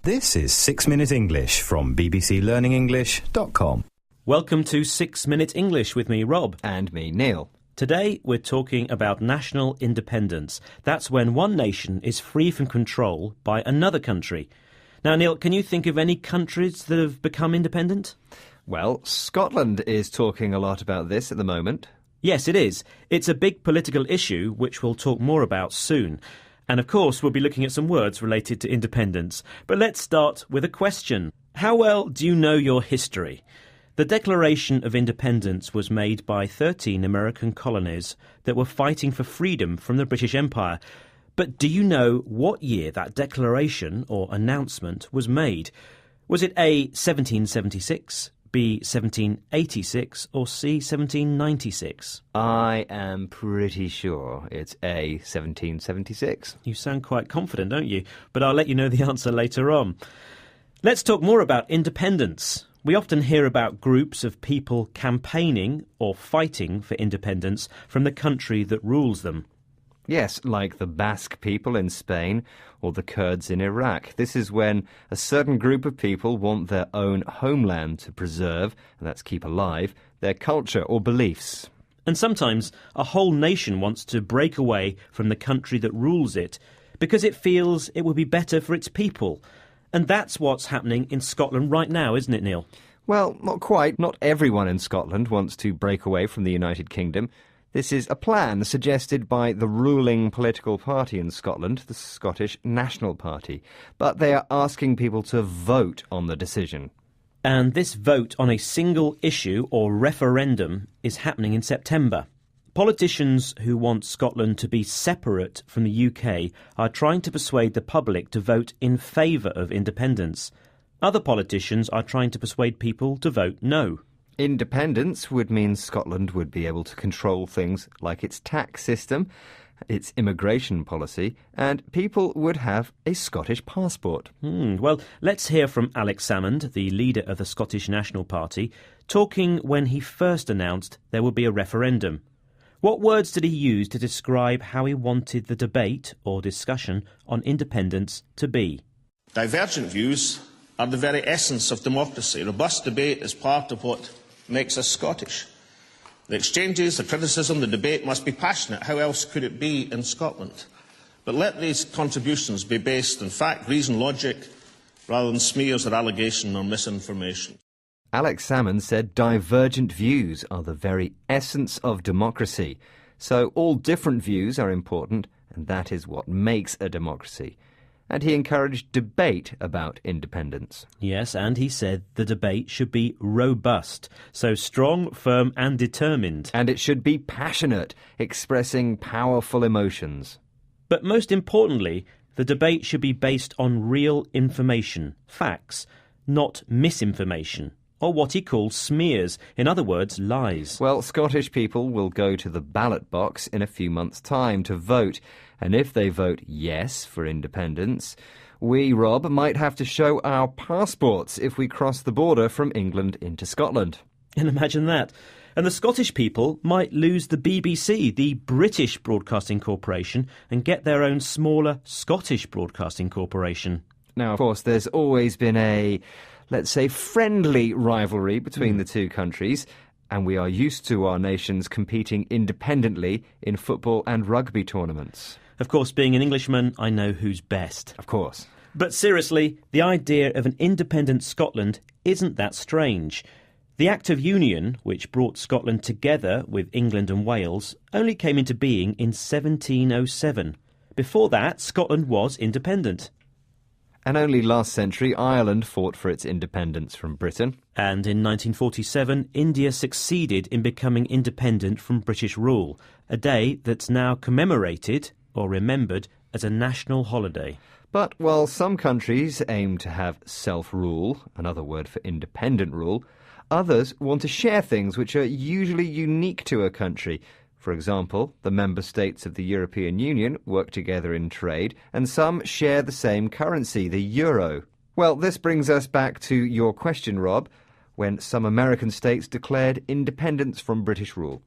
This is 6 Minute English from bbclearningenglish.com. Welcome to 6 Minute English with me, Rob. And me, Neil. Today we're talking about national independence. That's when one nation is free from control by another country. Now, Neil, can you think of any countries that have become independent? Well, Scotland is talking a lot about this at the moment. Yes, it is. It's a big political issue which we'll talk more about soon. And of course, we'll be looking at some words related to independence. But let's start with a question. How well do you know your history? The Declaration of Independence was made by 13 American colonies that were fighting for freedom from the British Empire. But do you know what year that declaration or announcement was made? Was it A, 1776, B, 1786 or C, 1796? I am pretty sure it's A, 1776. You sound quite confident, don't you? But I'll let you know the answer later on. Let's talk more about independence. We often hear about groups of people campaigning or fighting for independence from the country that rules them. Yes, like the Basque people in Spain or the Kurds in Iraq. This is when a certain group of people want their own homeland to preserve, and that's keep alive, their culture or beliefs. And sometimes a whole nation wants to break away from the country that rules it because it feels it would be better for its people. And that's what's happening in Scotland right now, isn't it, Neil? Well, not quite. Not everyone in Scotland wants to break away from the United Kingdom. This is a plan suggested by the ruling political party in Scotland, the Scottish National Party. But they are asking people to vote on the decision. And this vote on a single issue or referendum is happening in September. Politicians who want Scotland to be separate from the UK are trying to persuade the public to vote in favour of independence. Other politicians are trying to persuade people to vote no. Independence would mean Scotland would be able to control things like its tax system, its immigration policy, and people would have a Scottish passport. Well, let's hear from Alex Salmond, the leader of the Scottish National Party, talking when he first announced there would be a referendum. What words did he use to describe how he wanted the debate or discussion on independence to be? Divergent views are the very essence of democracy. Robust debate is part of what makes us Scottish. The exchanges, the criticism, the debate must be passionate. How else could it be in Scotland? But let these contributions be based in fact, reason, logic, rather than smears or allegation or misinformation. Alex Salmond said divergent views are the very essence of democracy. So all different views are important, and that is what makes a democracy. And he encouraged debate about independence. Yes, and he said the debate should be robust, so strong, firm and determined. And it should be passionate, expressing powerful emotions. But most importantly, the debate should be based on real information, facts, not misinformation, or what he calls smears, in other words, lies. Well, Scottish people will go to the ballot box in a few months' time to vote, and if they vote yes for independence, we, Rob, might have to show our passports if we cross the border from England into Scotland. And imagine that. And the Scottish people might lose the BBC, the British Broadcasting Corporation, and get their own smaller Scottish Broadcasting Corporation. Now, of course, there's always been a, let's say, friendly rivalry between the two countries, and we are used to our nations competing independently in football and rugby tournaments. Of course, being an Englishman, I know who's best. Of course. But seriously, the idea of an independent Scotland isn't that strange. The Act of Union, which brought Scotland together with England and Wales, only came into being in 1707. Before that, Scotland was independent. And only last century, Ireland fought for its independence from Britain. And in 1947, India succeeded in becoming independent from British rule, a day that's now commemorated or remembered as a national holiday. But while some countries aim to have self-rule, another word for independent rule, others want to share things which are usually unique to a country. For example, the member states of the European Union work together in trade, and some share the same currency, the euro. Well, this brings us back to your question, Rob, when some American states declared independence from British rule.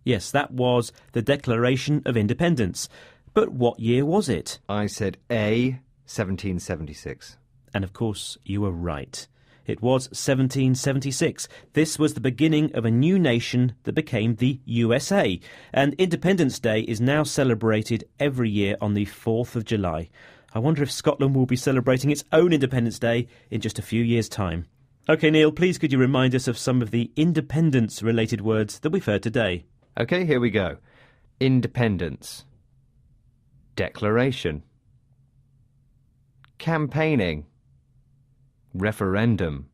Yes, that was the Declaration of Independence. But what year was it? I said A, 1776. And of course, you were right. It was 1776. This was the beginning of a new nation that became the USA. And Independence Day is now celebrated every year on the 4th of July. I wonder if Scotland will be celebrating its own Independence Day in just a few years' time. OK, Neil, please could you remind us of some of the independence-related words that we've heard today? OK, here we go. Independence. Declaration. Campaigning. Referendum.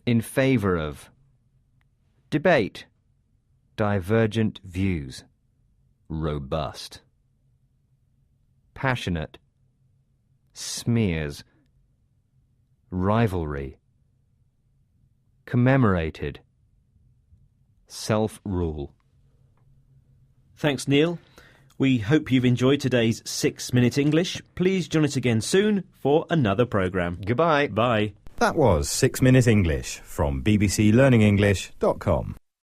In favour of. Debate. Divergent views. Robust. Passionate. Smears. Rivalry. Commemorated. Self-rule. Thanks, Neil. We hope you've enjoyed today's 6-Minute English. Please join us again soon for another programme. Goodbye. Bye. That was 6 Minute English from bbclearningenglish.com.